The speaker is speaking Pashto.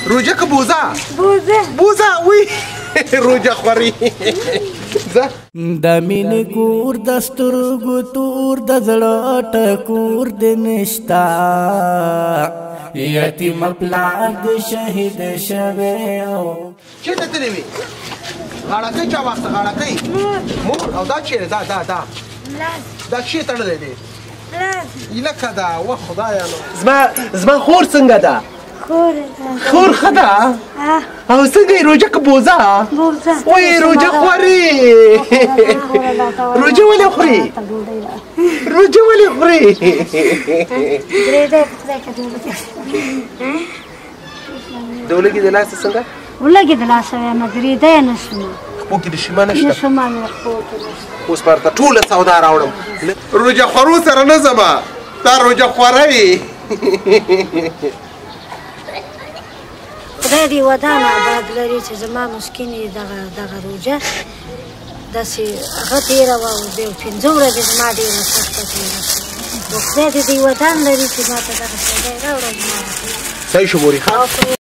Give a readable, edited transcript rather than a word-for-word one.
روجه که بوزه؟ بوزه وی روجه خوري زه د مینې کور د سترګو تور د زړه ټکور د نشتا یتیم پلار د شهید شوی او چېرته تللی وې غاړکۍ چا واخته غاړکۍ مور او دا چیرې دا چیرې تړلی دی لکه دا وه خدایه نو زما خور څنګه ده خور ښه ده او څنګه یې روژه که بوزه وایي روژه خوري روژه ولې خوري روژه ولې خوري د ولږې د لاسه څنګه ولږې د لاسه وایم درېدی نه شومه خپو کې د شیمه نشته نشومه مې خپو کې اوس پر ته ټوله سودا راوړم روژه خورو سره نه ځمه دا روژه خوری خدای دې ودان آباد لري چې زما مسکین یې دغه روژه داسې هغه تېره وه او 5 ورځې زما ډېره سخته تېره شوه خدای دې ودان لري چې ما ته دغه سودا یې راوړه صحیح شو مورې ښه